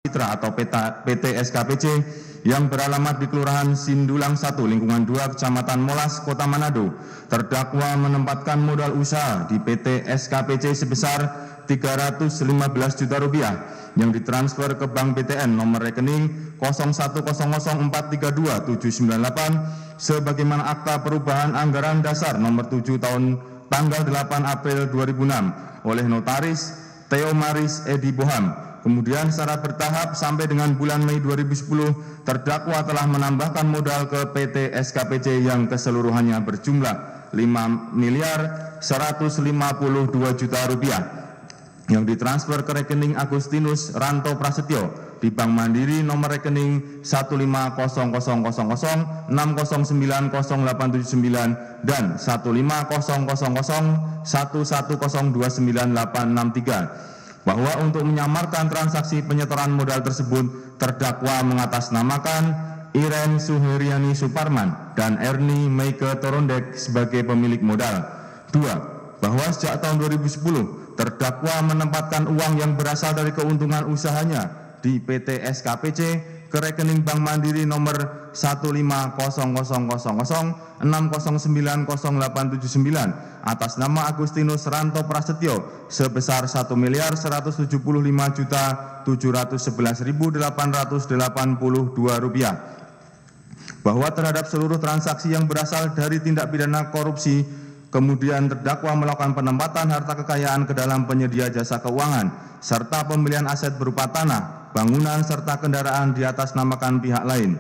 Mitra atau PT SKPC yang beralamat di Kelurahan Sindulang 1, Lingkungan 2, Kecamatan Molas, Kota Manado. Terdakwa menempatkan modal usaha di PT SKPC sebesar Rp315 juta yang ditransfer ke Bank BTN nomor rekening 0100432798 sebagaimana akta perubahan anggaran dasar nomor 7 tahun tanggal 8 April 2006 oleh Notaris Theo Maris Edi Boham. Kemudian secara bertahap sampai dengan bulan Mei 2010, terdakwa telah menambahkan modal ke PT SKPC yang keseluruhannya berjumlah Rp5.152 juta yang ditransfer ke rekening Agustinus Ranto Prasetyo di Bank Mandiri nomor rekening 1500060908799 dan 1500011029863, bahwa untuk menyamarkan transaksi penyetoran modal tersebut, terdakwa mengatasnamakan Iren Suheriani Suparman dan Erni Meike Torondek sebagai pemilik modal. 2. Bahwa sejak tahun 2010, terdakwa menempatkan uang yang berasal dari keuntungan usahanya di PT SKPC ke rekening Bank Mandiri nomor 1500060908799 atas nama Agustinus Ranto Prasetyo sebesar Rp1.705.711.882. Bahwa terhadap seluruh transaksi yang berasal dari tindak pidana korupsi, kemudian terdakwa melakukan penempatan harta kekayaan ke dalam penyedia jasa keuangan, serta pembelian aset berupa tanah, bangunan, serta kendaraan di atas namakan pihak lain.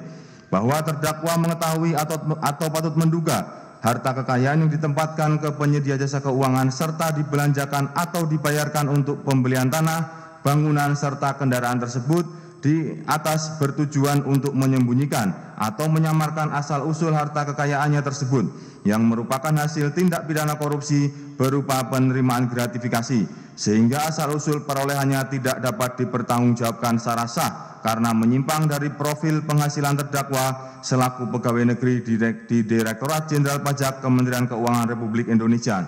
Bahwa terdakwa mengetahui atau patut menduga harta kekayaan yang ditempatkan ke penyedia jasa keuangan serta dibelanjakan atau dibayarkan untuk pembelian tanah, bangunan, serta kendaraan tersebut di atas bertujuan untuk menyembunyikan atau menyamarkan asal-usul harta kekayaannya tersebut yang merupakan hasil tindak pidana korupsi berupa penerimaan gratifikasi, sehingga asal-usul perolehannya tidak dapat dipertanggungjawabkan secara sah karena menyimpang dari profil penghasilan terdakwa selaku pegawai negeri di Direktorat Jenderal Pajak Kementerian Keuangan Republik Indonesia.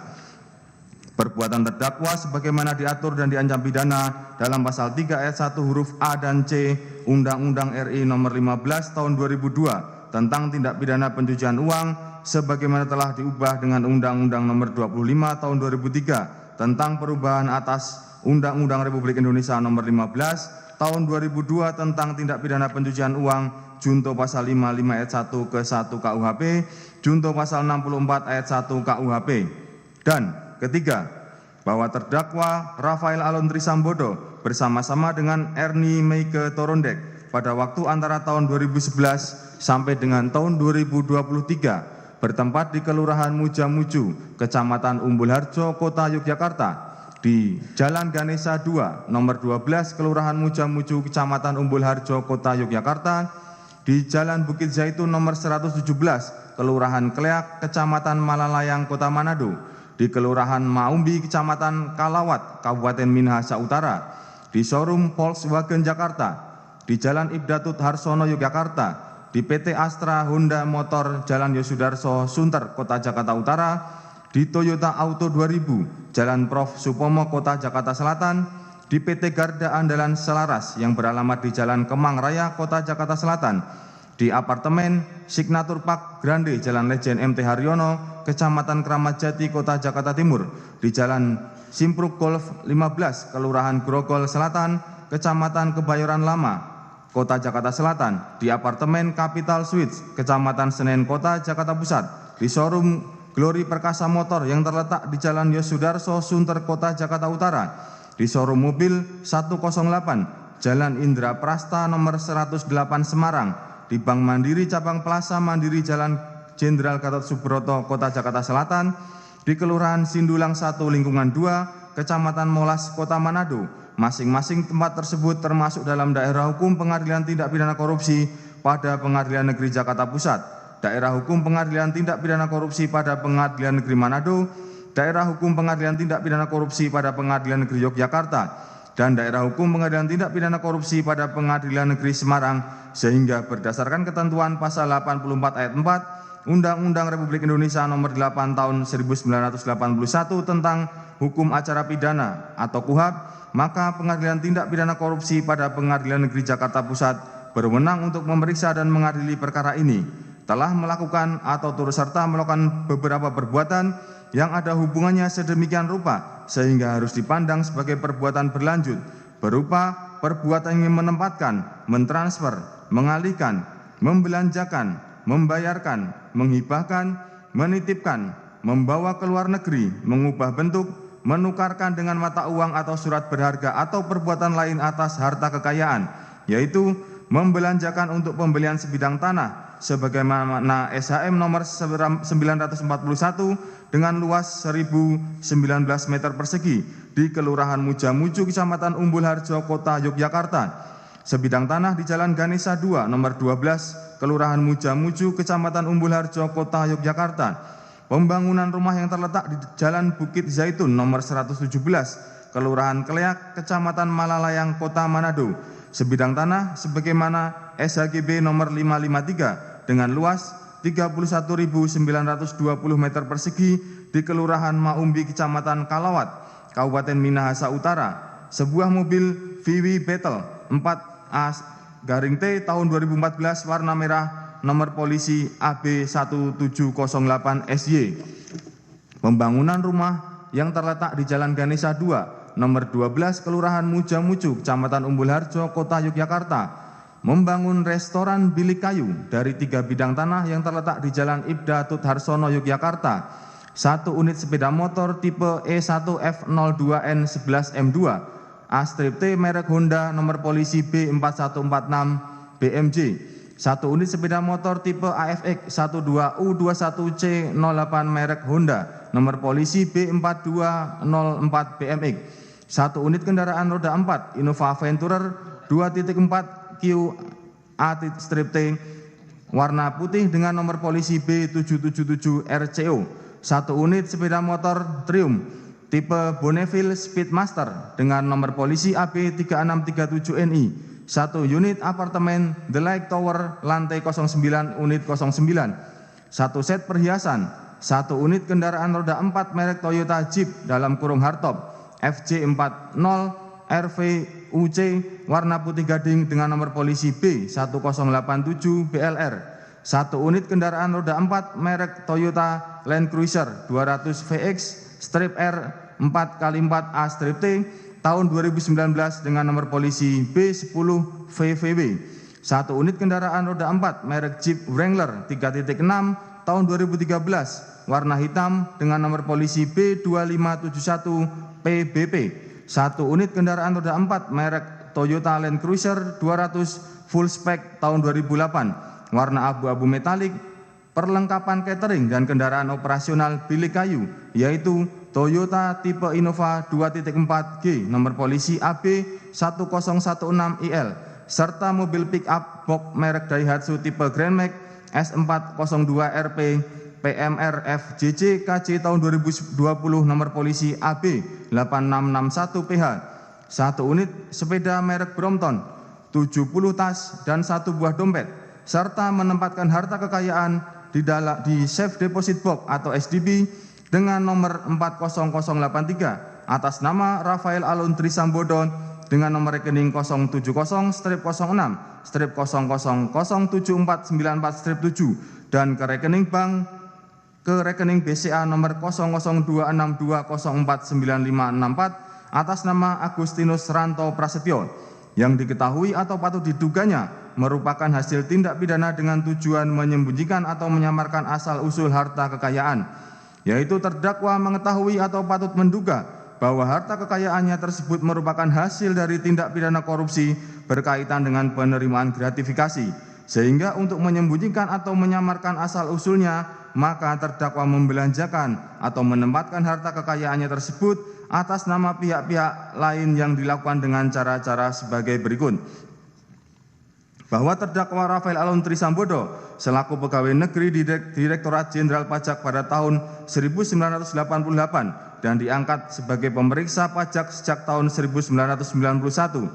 Perbuatan terdakwa sebagaimana diatur dan diancam pidana dalam pasal 3 ayat 1 huruf A dan C Undang-Undang RI nomor 15 tahun 2002 tentang tindak pidana pencucian uang sebagaimana telah diubah dengan Undang-Undang nomor 25 tahun 2003 tentang perubahan atas Undang-Undang Republik Indonesia nomor 15 tahun 2002 tentang tindak pidana pencucian uang junto pasal 55 ayat 1 ke 1 KUHP, junto pasal 64 ayat 1 KUHP. Dan ketiga, bahwa terdakwa Rafael Alun Trisambodo bersama-sama dengan Erni Meike Torondek pada waktu antara tahun 2011 sampai dengan tahun 2023 bertempat di Kelurahan Mujamuju, Kecamatan Umbul Harjo, Kota Yogyakarta, di Jalan Ganesha 2, nomor 12, Kelurahan Mujamuju, Kecamatan Umbul Harjo, Kota Yogyakarta, di Jalan Bukit Zaitun nomor 117, Kelurahan Kleak, Kecamatan Malalayang, Kota Manado, di Kelurahan Maumbi, Kecamatan Kalawat, Kabupaten Minahasa Utara, di showroom Volkswagen Jakarta, di Jalan Ibdatut Harsono Yogyakarta, di PT Astra Honda Motor Jalan Yosudarso Sunter, Kota Jakarta Utara, di Toyota Auto 2000, Jalan Prof. Supomo, Kota Jakarta Selatan, di PT Garda Andalan Selaras yang beralamat di Jalan Kemang Raya, Kota Jakarta Selatan, di apartemen Signature Park Grande, Jalan Lejen MT Haryono, Kecamatan Kramat Jati, Kota Jakarta Timur, di Jalan Simpruk Golf 15, Kelurahan Grogol Selatan, Kecamatan Kebayoran Lama, Kota Jakarta Selatan, di apartemen Capital Suites, Kecamatan Senen, Kota Jakarta Pusat, di showroom Glory Perkasa Motor yang terletak di Jalan Yosudarso Sunter, Kota Jakarta Utara, di showroom mobil 108, Jalan Indra Prasta nomor 108 Semarang, di Bank Mandiri Cabang Plaza Mandiri Jalan Jenderal Gatot Subroto, Kota Jakarta Selatan, di Kelurahan Sindulang 1, Lingkungan 2, Kecamatan Molas, Kota Manado. Masing-masing tempat tersebut termasuk dalam daerah hukum Pengadilan Tindak Pidana Korupsi pada Pengadilan Negeri Jakarta Pusat, daerah hukum Pengadilan Tindak Pidana Korupsi pada Pengadilan Negeri Manado, daerah hukum Pengadilan Tindak Pidana Korupsi pada Pengadilan Negeri Yogyakarta, dan daerah hukum Pengadilan Tindak Pidana Korupsi pada Pengadilan Negeri Semarang, sehingga berdasarkan ketentuan pasal 84 ayat 4 Undang-Undang Republik Indonesia nomor 8 tahun 1981 tentang hukum acara pidana atau KUHP, maka Pengadilan Tindak Pidana Korupsi pada Pengadilan Negeri Jakarta Pusat berwenang untuk memeriksa dan mengadili perkara ini, telah melakukan atau turut serta melakukan beberapa perbuatan yang ada hubungannya sedemikian rupa sehingga harus dipandang sebagai perbuatan berlanjut, berupa perbuatan yang menempatkan, mentransfer, mengalihkan, membelanjakan, membayarkan, menghibahkan, menitipkan, membawa ke luar negeri, mengubah bentuk, menukarkan dengan mata uang atau surat berharga atau perbuatan lain atas harta kekayaan, yaitu membelanjakan untuk pembelian sebidang tanah sebagaimana SHM nomor 941 dengan luas 1019 meter persegi di Kelurahan Mujamuju, Kecamatan Umbul Harjo, Kota Yogyakarta. Sebidang tanah di Jalan Ganesha 2 nomor 12, Kelurahan Mujamuju, Kecamatan Umbul Harjo, Kota Yogyakarta. Pembangunan rumah yang terletak di Jalan Bukit Zaitun nomor 117, Kelurahan Keleak, Kecamatan Malalayang, Kota Manado. Sebidang tanah sebagaimana SHGB nomor 553 dengan luas 31.920 meter persegi di Kelurahan Maumbi, Kecamatan Kalawat, Kabupaten Minahasa Utara. Sebuah mobil VW Beetle 4A-T tahun 2014 warna merah nomor polisi AB1708 SY. Pembangunan rumah yang terletak di Jalan Ganesha 2 nomor 12 Kelurahan Mujamuju, Kecamatan Umbul Harjo, Kota Yogyakarta. Membangun restoran bilik kayu dari 3 bidang tanah yang terletak di Jalan Ibda Tut Harsono, Yogyakarta. 1 unit sepeda motor tipe E1F02N11M2 A-T merek Honda nomor polisi B4146 BMJ. 1 unit sepeda motor tipe AFX 12U21C08 merek Honda nomor polisi B4204 BMX. 1 unit kendaraan roda 4 Innova Venturer 2.4 QA-T warna putih dengan nomor polisi B777 RCO. 1 unit sepeda motor Triumph tipe Bonneville Speedmaster dengan nomor polisi AB3637NI. 1 unit apartemen The Lake Tower lantai 09 unit 09. 1 set perhiasan. 1 unit kendaraan roda 4 merek Toyota Jeep dalam kurung hardtop FJ40 RVUC warna putih gading dengan nomor polisi B1087 BLR. 1 unit kendaraan roda 4 merek Toyota Land Cruiser 200 VX strip R 4x4 A-T tahun 2019 dengan nomor polisi B10 VVW. 1 unit kendaraan roda 4 merek Jeep Wrangler 3.6 tahun 2013 warna hitam dengan nomor polisi B2571 PBP. 1 unit kendaraan roda 4 merek Toyota Land Cruiser 200 full spec tahun 2008 warna abu-abu metalik. Perlengkapan catering dan kendaraan operasional bilik kayu yaitu Toyota tipe Innova 2.4G nomor polisi AB1016IL serta mobil pick up box merek Daihatsu tipe Grand Max S402RP PMR FJJ KJ tahun 2020 nomor polisi AB8661PH. 1 unit sepeda merek Brompton, 70 tas dan 1 buah dompet serta menempatkan harta kekayaan di safe deposit box atau SDB dengan nomor 40083 atas nama Rafael Alun Trisambodo dengan nomor rekening 070-00007494-7 dan ke rekening bank BCA nomor 0026204954 atas nama Agustinus Ranto Prasetyo yang diketahui atau patut diduganya merupakan hasil tindak pidana dengan tujuan menyembunyikan atau menyamarkan asal-usul harta kekayaan, yaitu terdakwa mengetahui atau patut menduga bahwa harta kekayaannya tersebut merupakan hasil dari tindak pidana korupsi berkaitan dengan penerimaan gratifikasi, sehingga untuk menyembunyikan atau menyamarkan asal-usulnya, maka terdakwa membelanjakan atau menempatkan harta kekayaannya tersebut atas nama pihak-pihak lain yang dilakukan dengan cara-cara sebagai berikut. Bahwa terdakwa Rafael Alun Trisambodo selaku pegawai negeri di Direktorat Jenderal Pajak pada tahun 1988 dan diangkat sebagai pemeriksa pajak sejak tahun 1991.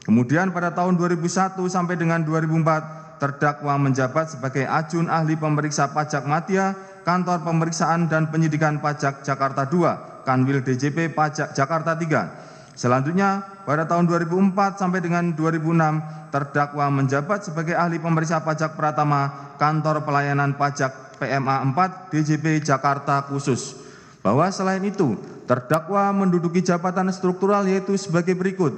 Kemudian pada tahun 2001 sampai dengan 2004 terdakwa menjabat sebagai ajun ahli pemeriksa pajak Madya, Kantor Pemeriksaan dan Penyidikan Pajak Jakarta II, Kanwil DJP Pajak Jakarta III. Selanjutnya, pada tahun 2004 sampai dengan 2006, terdakwa menjabat sebagai ahli pemeriksa pajak pratama Kantor Pelayanan Pajak PMA 4 DJP Jakarta Khusus. Bahwa selain itu, terdakwa menduduki jabatan struktural yaitu sebagai berikut.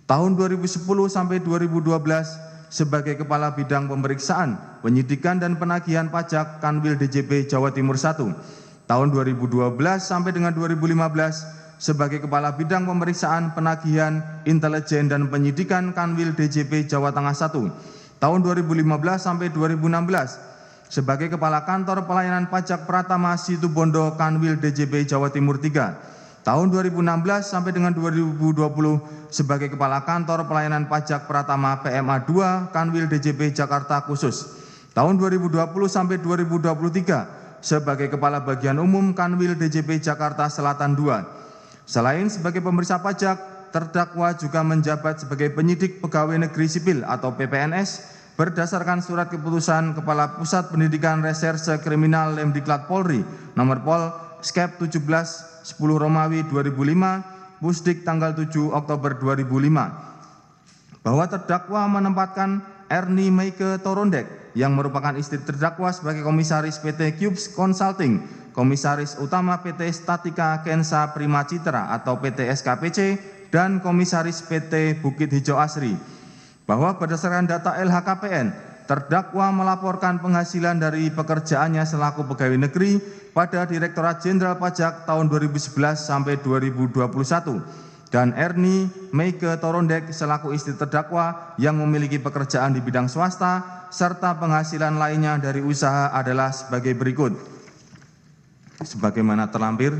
Tahun 2010 sampai 2012 sebagai Kepala Bidang Pemeriksaan, Penyidikan dan Penagihan Pajak Kanwil DJP Jawa Timur 1. Tahun 2012 sampai dengan 2015 sebagai Kepala Bidang Pemeriksaan, Penagihan, Intelijen dan Penyidikan Kanwil DJP Jawa Tengah 1. Tahun 2015 sampai 2016 sebagai Kepala Kantor Pelayanan Pajak Pratama Situbondo Kanwil DJP Jawa Timur 3. Tahun 2016 sampai dengan 2020 sebagai Kepala Kantor Pelayanan Pajak Pratama PMA 2 Kanwil DJP Jakarta Khusus. Tahun 2020 sampai 2023 sebagai Kepala Bagian Umum Kanwil DJP Jakarta Selatan 2. Selain sebagai pemeriksa pajak, terdakwa juga menjabat sebagai penyidik pegawai negeri sipil atau PPNS berdasarkan surat keputusan Kepala Pusat Pendidikan Reserse Kriminal Lemdiklat Polri nomor Pol Skep 17 10 Romawi 2005 Pusdik tanggal 7 Oktober 2005 bahwa terdakwa menempatkan Erni Meike Torondek yang merupakan istri terdakwa sebagai komisaris PT Cubes Consulting, komisaris utama PT Statika Kensa Prima Citra atau PT SKPC, dan komisaris PT Bukit Hijau Asri. Bahwa berdasarkan data LHKPN, terdakwa melaporkan penghasilan dari pekerjaannya selaku pegawai negeri pada Direktorat Jenderal Pajak tahun 2011 sampai 2021. Dan Erni Meike Torondek selaku istri terdakwa yang memiliki pekerjaan di bidang swasta, serta penghasilan lainnya dari usaha adalah sebagai berikut. Sebagaimana terlampir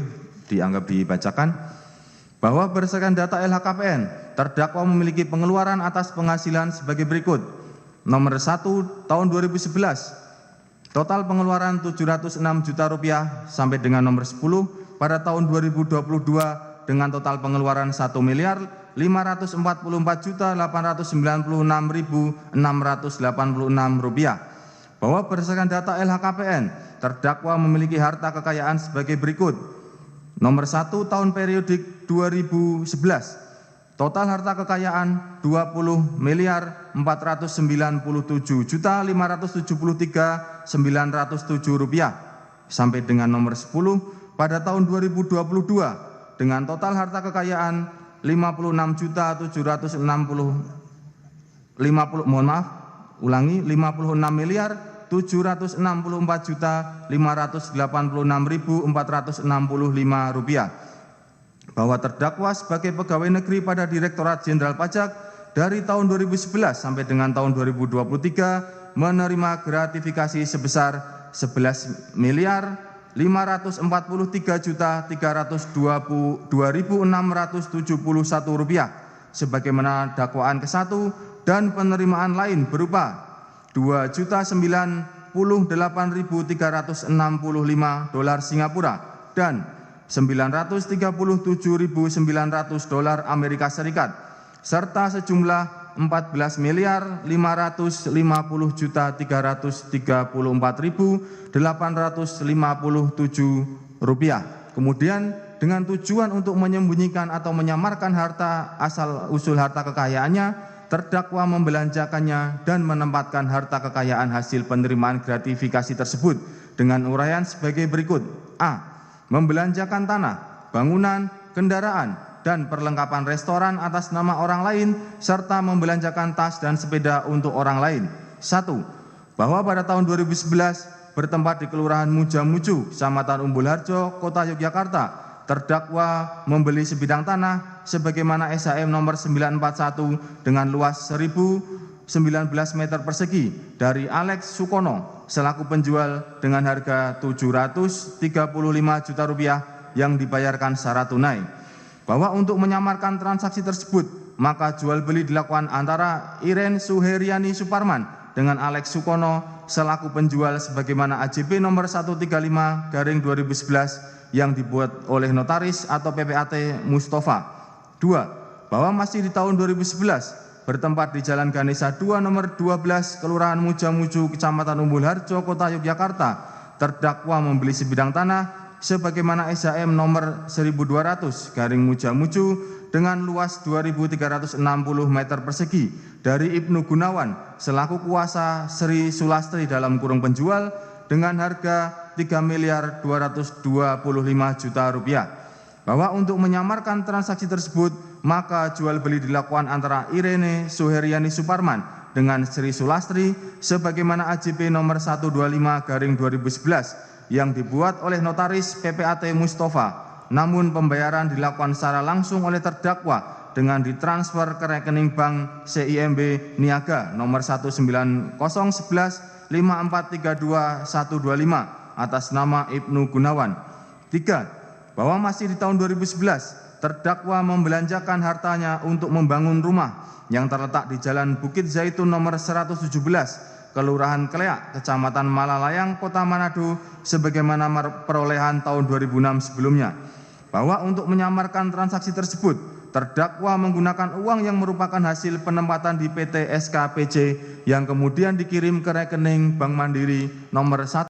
dianggap dibacakan, bahwa berdasarkan data LHKPN, terdakwa memiliki pengeluaran atas penghasilan sebagai berikut. Nomor 1 tahun 2011, total pengeluaran Rp706 juta sampai dengan nomor 10 pada tahun 2022 dengan total pengeluaran Rp1.544.896.686 bahwa berdasarkan data LHKPN, terdakwa memiliki harta kekayaan sebagai berikut. Nomor 1 tahun periodik 2011, total harta kekayaan Rp20.547.573.907 sampai dengan nomor 10 pada tahun 2022 dengan total harta kekayaan Rp56.764.564.465.465 bahwa terdakwa sebagai pegawai negeri pada Direktorat Jenderal Pajak dari tahun 2011 sampai dengan tahun 2023 menerima gratifikasi sebesar Rp11.543.322.671 sebagaimana dakwaan ke-1 dan penerimaan lain berupa $2.098.365 Singapura dan $937.900 Amerika Serikat serta sejumlah Rp14.550.334.857. Kemudian dengan tujuan untuk menyembunyikan atau menyamarkan harta asal usul harta kekayaannya, terdakwa membelanjakannya dan menempatkan harta kekayaan hasil penerimaan gratifikasi tersebut dengan uraian sebagai berikut. A. Membelanjakan tanah, bangunan, kendaraan, dan perlengkapan restoran atas nama orang lain, serta membelanjakan tas dan sepeda untuk orang lain. 1. Bahwa pada tahun 2011 bertempat di Kelurahan Mujamuju, Kecamatan Umbul Harjo, Kota Yogyakarta, terdakwa membeli sebidang tanah sebagaimana SHM nomor 941 dengan luas 1019 meter persegi dari Alex Sukono selaku penjual dengan harga Rp735 juta yang dibayarkan secara tunai. Bahwa untuk menyamarkan transaksi tersebut, maka jual beli dilakukan antara Iren Suheriani Suparman dengan Alex Sukono selaku penjual sebagaimana AJB nomor 135/2011 yang dibuat oleh notaris atau PPAT Mustafa. 2. Bahwa masih di tahun 2011 bertempat di Jalan Ganesha 2 nomor 12 Kelurahan Mujamuju Kecamatan Umbul Harjo Kota Yogyakarta, terdakwa membeli sebidang tanah sebagaimana SHM nomor 1200/Mujamuju dengan luas 2.360 meter persegi dari Ibnu Gunawan selaku kuasa Sri Sulastri dalam kurung penjual dengan harga Rp3.225.000.000. Bahwa untuk menyamarkan transaksi tersebut, maka jual beli dilakukan antara Irene Suheryani Suparman dengan Sri Sulastri sebagaimana AJP nomor 125/2011 yang dibuat oleh notaris PPAT Mustafa. Namun pembayaran dilakukan secara langsung oleh terdakwa dengan ditransfer ke rekening bank CIMB Niaga nomor 190115432.125 atas nama Ibnu Gunawan. 3. Bahwa masih di tahun 2011, terdakwa membelanjakan hartanya untuk membangun rumah yang terletak di Jalan Bukit Zaitun nomor 117, Kelurahan Kleak, Kecamatan Malalayang, Kota Manado, sebagaimana perolehan tahun 2006 sebelumnya. Bahwa untuk menyamarkan transaksi tersebut, terdakwa menggunakan uang yang merupakan hasil penempatan di PT SKPC yang kemudian dikirim ke rekening Bank Mandiri nomor 1